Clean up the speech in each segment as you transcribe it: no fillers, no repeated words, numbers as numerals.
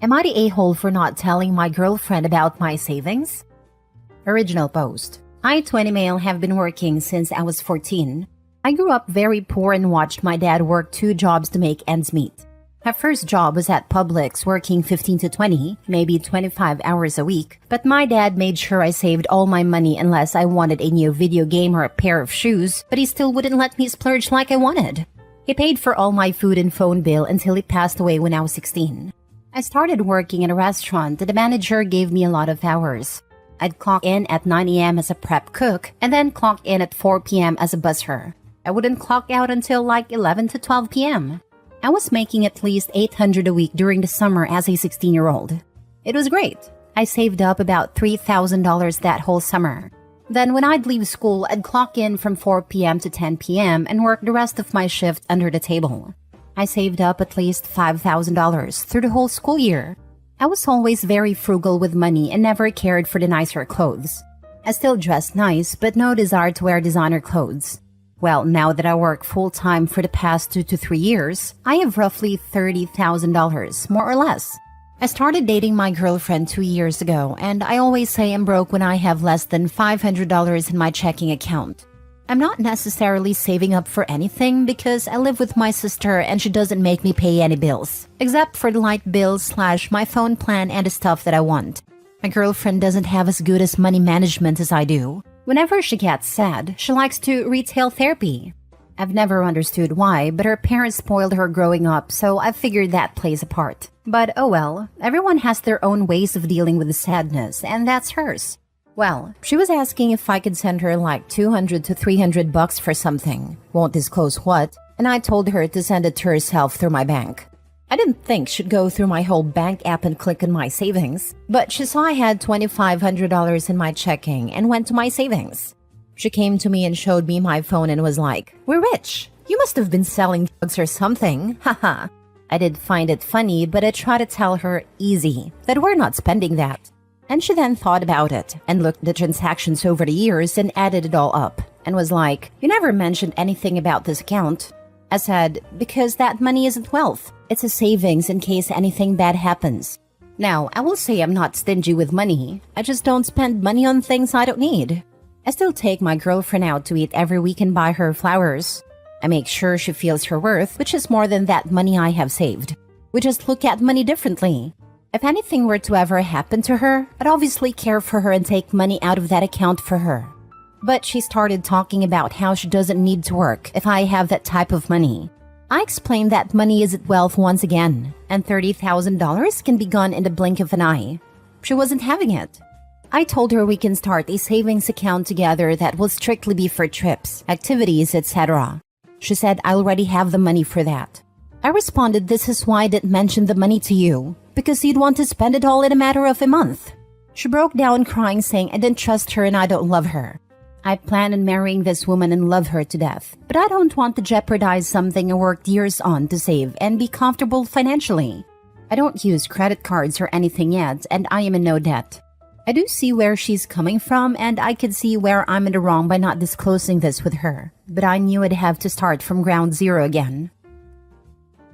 Am I the a-hole for not telling my girlfriend about my savings? Original post. I, 20 male, have been working since I was 14. I grew up very poor and watched my dad work 2 jobs to make ends meet. My first job was at Publix, working 15 to 20, maybe 25 hours a week, but my dad made sure I saved all my money unless I wanted a new video game or a pair of shoes, but he still wouldn't let me splurge like I wanted. He paid for all my food and phone bill until he passed away when I was 16. I started working in a restaurant and the manager gave me a lot of hours. I'd clock in at 9 a.m. as a prep cook and then clock in at 4 p.m. as a busser. I wouldn't clock out until like 11 to 12 p.m. I was making at least $800 a week during the summer as a 16-year-old. It was great. I saved up about $3,000 that whole summer. Then when I'd leave school, I'd clock in from 4 p.m. to 10 p.m. and work the rest of my shift under the table. I saved up at least $5,000 through the whole school year. I was always very frugal with money and never cared for the nicer clothes. I still dressed nice, but no desire to wear designer clothes. Well, now that I work full-time for the past 2 to 3 years, I have roughly $30,000, more or less. I started dating my girlfriend 2 years ago, and I always say I'm broke when I have less than $500 in my checking account. I'm not necessarily saving up for anything because I live with my sister and she doesn't make me pay any bills, except for the light bills / my phone plan and the stuff that I want. My girlfriend doesn't have as good as money management as I do. Whenever she gets sad, she likes to retail therapy. I've never understood why, but her parents spoiled her growing up, so I figured that plays a part. But oh well, everyone has their own ways of dealing with the sadness, and that's hers. Well, she was asking if I could send her like $200 to $300 for something, won't disclose what, and I told her to send it to herself through my bank. I didn't think she'd go through my whole bank app and click on my savings, but she saw I had $2,500 in my checking and went to my savings. She came to me and showed me my phone and was like, "We're rich. You must have been selling drugs or something, haha." I did find it funny, but I tried to tell her easy that we're not spending that. And she then thought about it and looked the transactions over the years and added it all up and was like, "You never mentioned anything about this account." I said, "Because that money isn't wealth. It's a savings in case anything bad happens." Now, I will say I'm not stingy with money. I just don't spend money on things I don't need. I still take my girlfriend out to eat every week and buy her flowers. I make sure she feels her worth, which is more than that money I have saved. We just look at money differently. If anything were to ever happen to her, I'd obviously care for her and take money out of that account for her. But she started talking about how she doesn't need to work if I have that type of money. I explained that money isn't wealth once again, and $30,000 can be gone in the blink of an eye. She wasn't having it. I told her we can start a savings account together that will strictly be for trips, activities, etc. She said I already have the money for that. I responded, "This is why I didn't mention the money to you, because you'd want to spend it all in a matter of a month." She broke down crying, saying I didn't trust her and I don't love her. I plan on marrying this woman and love her to death, but I don't want to jeopardize something I worked years on to save and be comfortable financially. I don't use credit cards or anything yet, and I am in no debt. I do see where she's coming from, and I could see where I'm in the wrong by not disclosing this with her, but I knew I'd have to start from ground zero again.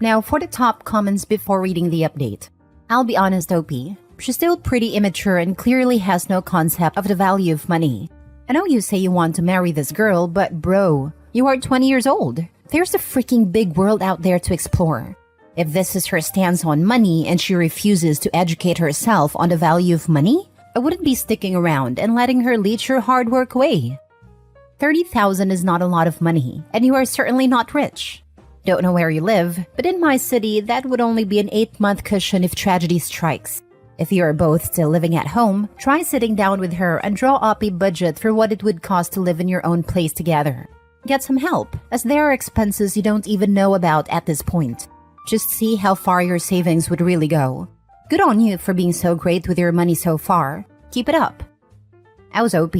Now for the top comments before reading the update. I'll be honest, OP. She's still pretty immature and clearly has no concept of the value of money. I know you say you want to marry this girl, but bro, you are 20 years old. There's a freaking big world out there to explore. If this is her stance on money and she refuses to educate herself on the value of money, I wouldn't be sticking around and letting her leech her hard work away. $30,000 is not a lot of money, and you are certainly not rich. Don't know where you live, but in my city, that would only be an 8-month cushion if tragedy strikes. If you are both still living at home, try sitting down with her and draw up a budget for what it would cost to live in your own place together. Get some help, as there are expenses you don't even know about at this point. Just see how far your savings would really go. Good on you for being so great with your money so far. Keep it up. I was OP.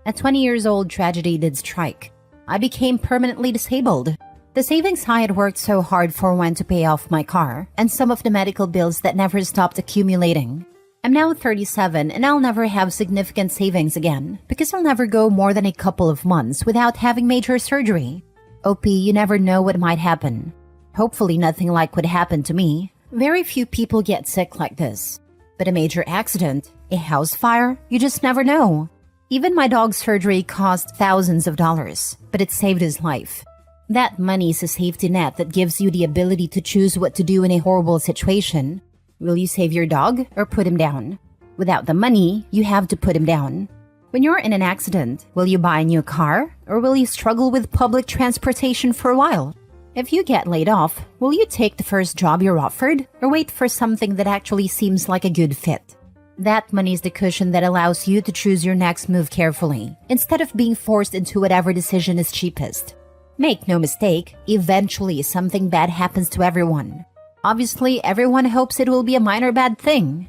At 20 years old, tragedy did strike. I became permanently disabled. The savings I had worked so hard for went to pay off my car and some of the medical bills that never stopped accumulating. I'm now 37 and I'll never have significant savings again because I'll never go more than a couple of months without having major surgery. OP, you never know what might happen. Hopefully nothing like what happened to me, Very few people get sick like this. But a major accident, a house fire, you just never know. Even my dog's surgery cost thousands of dollars, but it saved his life. That money is a safety net that gives you the ability to choose what to do in a horrible situation. Will you save your dog or put him down? Without the money, you have to put him down. When you're in an accident, will you buy a new car or will you struggle with public transportation for a while? If you get laid off, will you take the first job you're offered or wait for something that actually seems like a good fit? That money is the cushion that allows you to choose your next move carefully, instead of being forced into whatever decision is cheapest. Make no mistake, eventually something bad happens to everyone. Obviously, everyone hopes it will be a minor bad thing.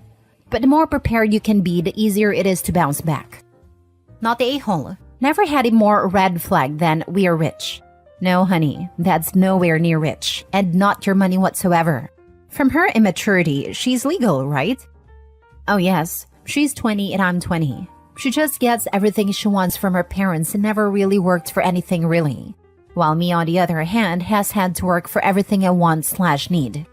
But the more prepared you can be, the easier it is to bounce back. Not the a-hole. Never had a more red flag than "we are rich." No, honey, that's nowhere near rich, and not your money whatsoever. From her immaturity, she's legal, right? Oh yes, she's 20 and I'm 20. She just gets everything she wants from her parents and never really worked for anything really. While me, on the other hand, has had to work for everything I want/need.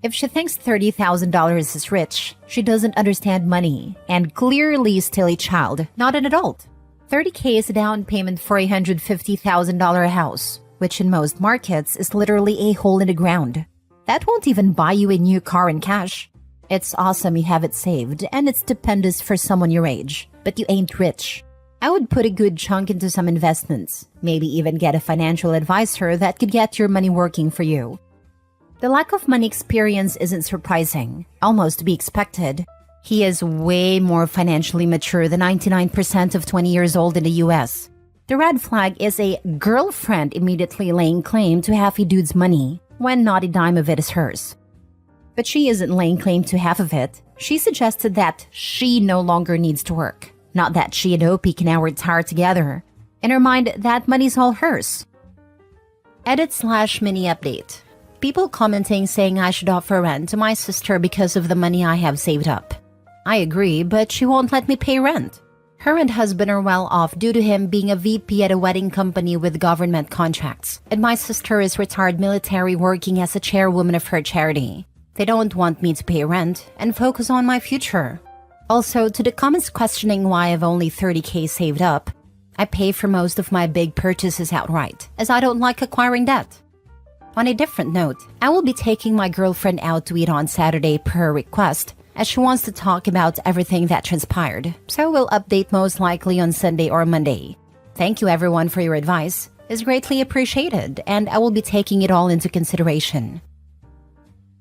If she thinks $30,000 is rich, she doesn't understand money, and clearly still a child, not an adult. $30K is a down payment for a $150,000 house, which in most markets is literally a hole in the ground. That won't even buy you a new car in cash. It's awesome you have it saved, and it's stupendous for someone your age, but you ain't rich. I would put a good chunk into some investments, maybe even get a financial advisor that could get your money working for you. The lack of money experience isn't surprising, almost to be expected. He is way more financially mature than 99% of 20 years old in the US. The red flag is a girlfriend immediately laying claim to half a dude's money, when not a dime of it is hers. But she isn't laying claim to half of it. She suggested that she no longer needs to work, not that she and Opie can now retire together. In her mind, that money's all hers. Edit/mini update. People commenting saying I should offer rent to my sister because of the money I have saved up. I agree, but she won't let me pay rent. Her and husband are well off due to him being a VP at a wedding company with government contracts, and my sister is retired military working as a chairwoman of her charity. They don't want me to pay rent and focus on my future. Also, to the comments questioning why I've only $30K saved up, I pay for most of my big purchases outright, as I don't like acquiring debt. On a different note, I will be taking my girlfriend out to eat on Saturday per her request, as she wants to talk about everything that transpired, so we'll update most likely on Sunday or Monday. Thank you everyone for your advice. It's greatly appreciated, and I will be taking it all into consideration.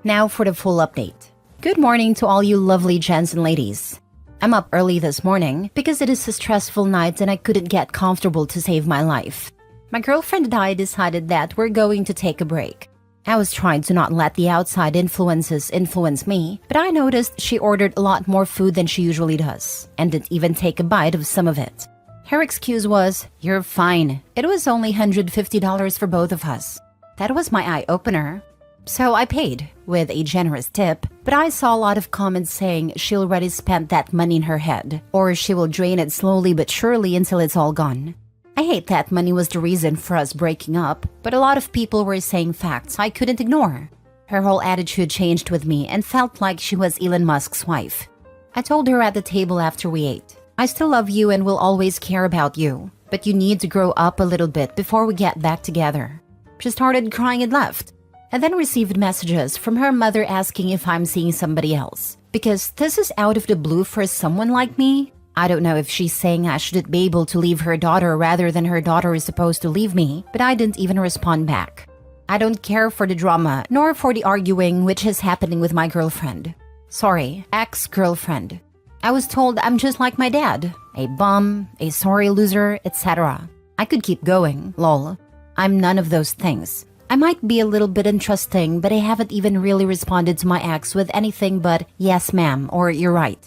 Now for the full update. Good morning to all you lovely gents and ladies. I'm up early this morning because it is a stressful night and I couldn't get comfortable to save my life. My girlfriend and I decided that we're going to take a break. I was trying to not let the outside influences influence me, but I noticed she ordered a lot more food than she usually does, and didn't even take a bite of some of it. Her excuse was, "You're fine. It was only $150 for both of us." That was my eye-opener. So I paid, with a generous tip, but I saw a lot of comments saying she already spent that money in her head, or she will drain it slowly but surely until it's all gone. I hate that money was the reason for us breaking up, but a lot of people were saying facts I couldn't ignore. Her whole attitude changed with me and felt like she was Elon Musk's wife. I told her at the table after we ate, "I still love you and will always care about you, but you need to grow up a little bit before we get back together." She started crying and left. I then received messages from her mother asking if I'm seeing somebody else, because this is out of the blue for someone like me. I don't know if she's saying I shouldn't be able to leave her daughter rather than her daughter is supposed to leave me, but I didn't even respond back. I don't care for the drama, nor for the arguing which is happening with my girlfriend. Sorry, ex-girlfriend. I was told I'm just like my dad, a bum, a sorry loser, etc. I could keep going, lol. I'm none of those things. I might be a little bit interesting, but I haven't even really responded to my ex with anything but "yes ma'am" or "you're right."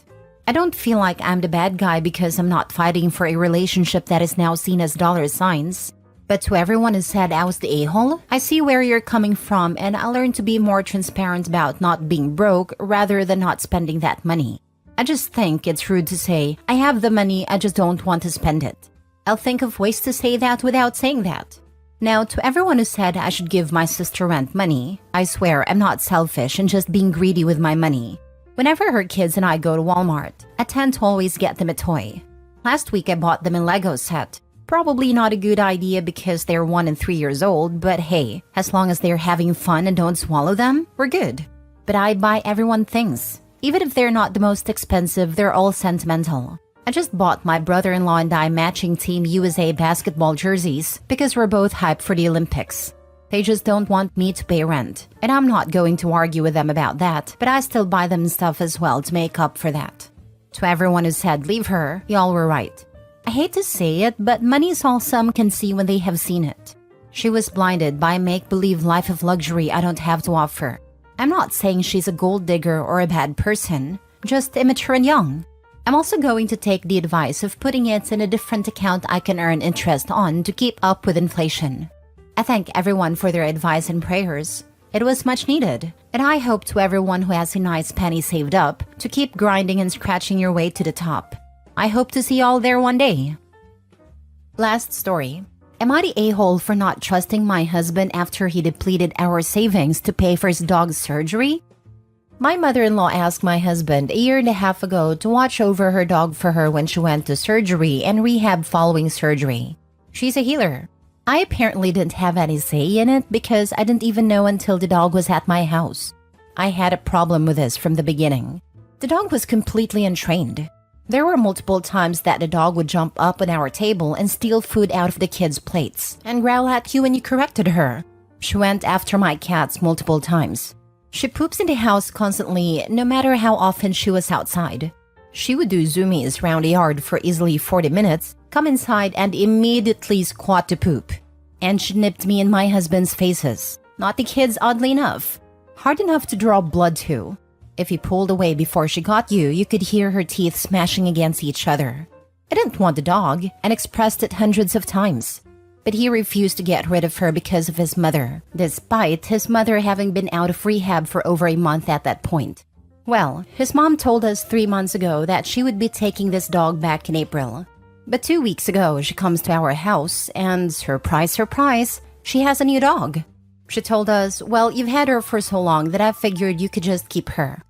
I don't feel like I'm the bad guy because I'm not fighting for a relationship that is now seen as dollar signs. But to everyone who said I was the a-hole, I see where you're coming from, and I learned to be more transparent about not being broke rather than not spending that money. I just think it's rude to say, "I have the money, I just don't want to spend it." I'll think of ways to say that without saying that. Now, to everyone who said I should give my sister rent money, I swear I'm not selfish and just being greedy with my money. Whenever her kids and I go to Walmart, I tend to always get them a toy. Last week I bought them a Lego set. Probably not a good idea because they're 1 and 3 years old, but hey, as long as they're having fun and don't swallow them, we're good. But I buy everyone things. Even if they're not the most expensive, they're all sentimental. I just bought my brother-in-law and I matching Team USA basketball jerseys because we're both hyped for the Olympics. They just don't want me to pay rent, and I'm not going to argue with them about that, but I still buy them stuff as well to make up for that. To everyone who said leave her, y'all were right. I hate to say it, but money is all some can see when they have seen it. She was blinded by a make-believe life of luxury I don't have to offer. I'm not saying she's a gold digger or a bad person, just immature and young. I'm also going to take the advice of putting it in a different account I can earn interest on to keep up with inflation. I thank everyone for their advice and prayers. It was much needed, and I hope to everyone who has a nice penny saved up to keep grinding and scratching your way to the top. I hope to see y'all there one day. Last story. Am I the a-hole for not trusting my husband after he depleted our savings to pay for his dog's surgery? My mother-in-law asked my husband a year and a half ago to watch over her dog for her when she went to surgery and rehab following surgery. She's a healer. I apparently didn't have any say in it because I didn't even know until the dog was at my house. I had a problem with this from the beginning. The dog was completely untrained. There were multiple times that the dog would jump up on our table and steal food out of the kids' plates and growl at you when you corrected her. She went after my cats multiple times. She poops in the house constantly, no matter how often she was outside. She would do zoomies round the yard for easily 40 minutes, come inside and immediately squat to poop. And she nipped me and my husband's faces. Not the kids, oddly enough. Hard enough to draw blood to. If he pulled away before she got you, you could hear her teeth smashing against each other. I didn't want the dog and expressed it hundreds of times. But he refused to get rid of her because of his mother, despite his mother having been out of rehab for over a month at that point. Well, his mom told us 3 months ago that she would be taking this dog back in April. But 2 weeks ago, she comes to our house and, surprise, surprise, she has a new dog. She told us, well, you've had her for so long that I figured you could just keep her.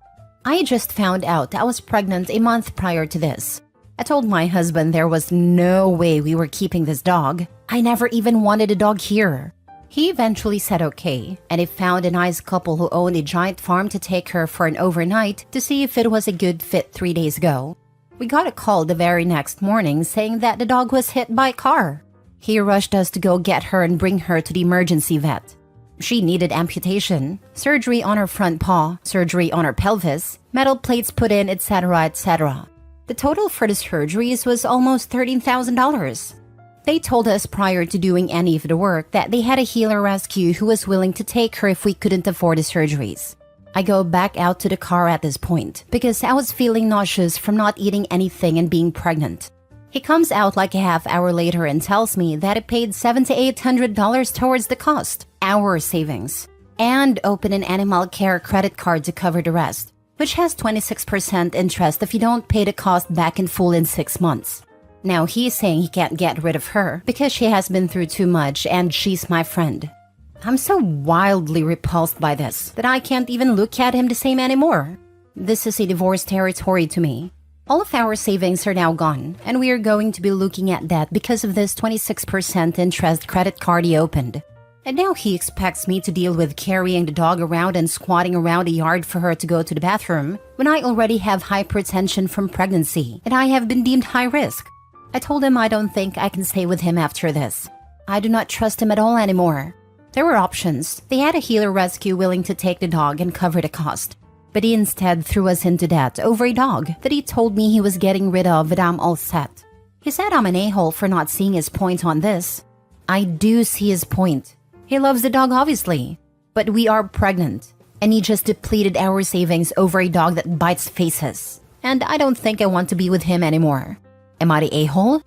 I just found out I was pregnant a month prior to this. I told my husband there was no way we were keeping this dog. I never even wanted a dog here. He eventually said okay, and he found a nice couple who owned a giant farm to take her for an overnight to see if it was a good fit 3 days ago. We got a call the very next morning saying that the dog was hit by a car. He rushed us to go get her and bring her to the emergency vet. She needed amputation, surgery on her front paw, surgery on her pelvis, metal plates put in, etc., etc. The total for the surgeries was almost $13,000. They told us prior to doing any of the work that they had a healer rescue who was willing to take her if we couldn't afford the surgeries. I go back out to the car at this point because I was feeling nauseous from not eating anything and being pregnant. He comes out like a half hour later and tells me that it paid $700 to $800 towards the cost, our savings, and open an animal care credit card to cover the rest, which has 26% interest if you don't pay the cost back in full in 6 months. Now he's saying he can't get rid of her because she has been through too much and she's my friend. I'm so wildly repulsed by this that I can't even look at him the same anymore. This is a divorce territory to me. All of our savings are now gone, and we are going to be looking at that because of this 26% interest credit card he opened. And now he expects me to deal with carrying the dog around and squatting around the yard for her to go to the bathroom when I already have hypertension from pregnancy and I have been deemed high risk. I told him I don't think I can stay with him after this. I do not trust him at all anymore. There were options. They had a healer rescue willing to take the dog and cover the cost. But he instead threw us into debt over a dog that he told me he was getting rid of and I'm all set. He said I'm an a-hole for not seeing his point on this. I do see his point. He loves the dog obviously. But we are pregnant. And he just depleted our savings over a dog that bites faces. And I don't think I want to be with him anymore. Am I the a-hole?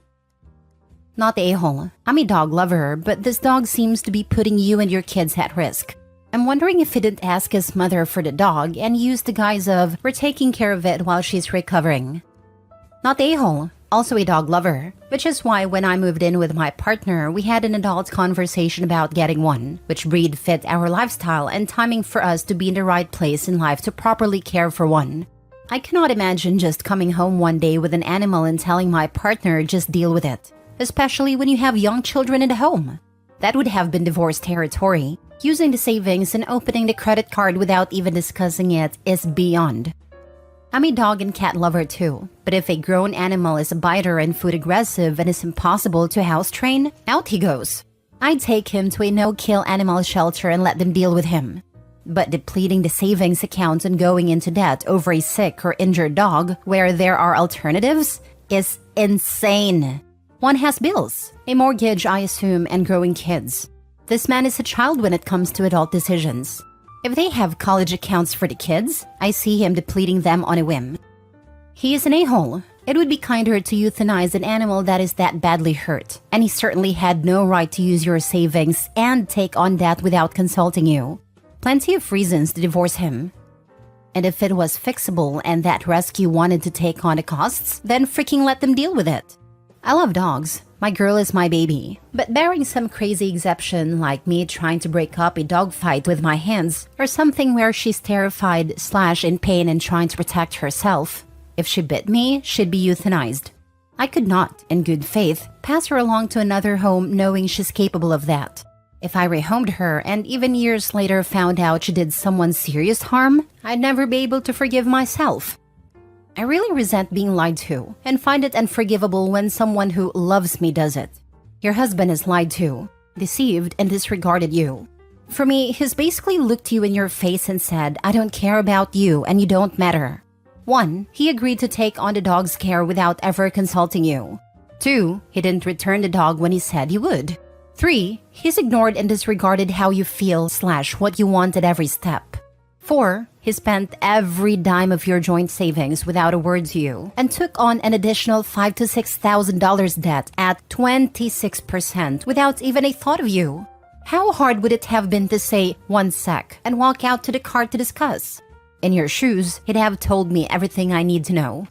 Not the a-hole. I'm a dog lover, but this dog seems to be putting you and your kids at risk. I'm wondering if he didn't ask his mother for the dog and used the guise of, we're taking care of it while she's recovering. Not the a-hole. also a dog lover, which is why when I moved in with my partner, we had an adult conversation about getting one, which breed fit our lifestyle and timing for us to be in the right place in life to properly care for one. I cannot imagine just coming home one day with an animal and telling my partner just deal with it, especially when you have young children in the home. That would have been divorce territory. Using the savings and opening the credit card without even discussing it is beyond. I'm a dog and cat lover too, but if a grown animal is a biter and food aggressive and is impossible to house train, out he goes. I'd take him to a no-kill animal shelter and let them deal with him. But depleting the savings account and going into debt over a sick or injured dog where there are alternatives is insane. One has bills, a mortgage I assume, and growing kids. This man is a child when it comes to adult decisions. If they have college accounts for the kids, I see him depleting them on a whim. He is an a-hole. It would be kinder to euthanize an animal that is that badly hurt, and he certainly had no right to use your savings and take on debt without consulting you. Plenty of reasons to divorce him. And if it was fixable and that rescue wanted to take on the costs, then freaking let them deal with it. I love dogs. My girl is my baby. But barring some crazy exception like me trying to break up a dog fight with my hands, or something where she's terrified / in pain and trying to protect herself, if she bit me, she'd be euthanized. I could not, in good faith, pass her along to another home knowing she's capable of that. If I rehomed her and even years later found out she did someone serious harm, I'd never be able to forgive myself. I really resent being lied to and find it unforgivable when someone who loves me does it. Your husband is lied to, deceived, and disregarded you. For me, he's basically looked you in your face and said, I don't care about you and you don't matter. 1. He agreed to take on the dog's care without ever consulting you. 2. He didn't return the dog when he said he would. 3. He's ignored and disregarded how you feel / what you want at every step. 4. He spent every dime of your joint savings without a word to you and took on an additional $5,000 to $6,000 debt at 26% without even a thought of you. How hard would it have been to say 1 sec and walk out to the car to discuss? In your shoes, he'd have told me everything I need to know.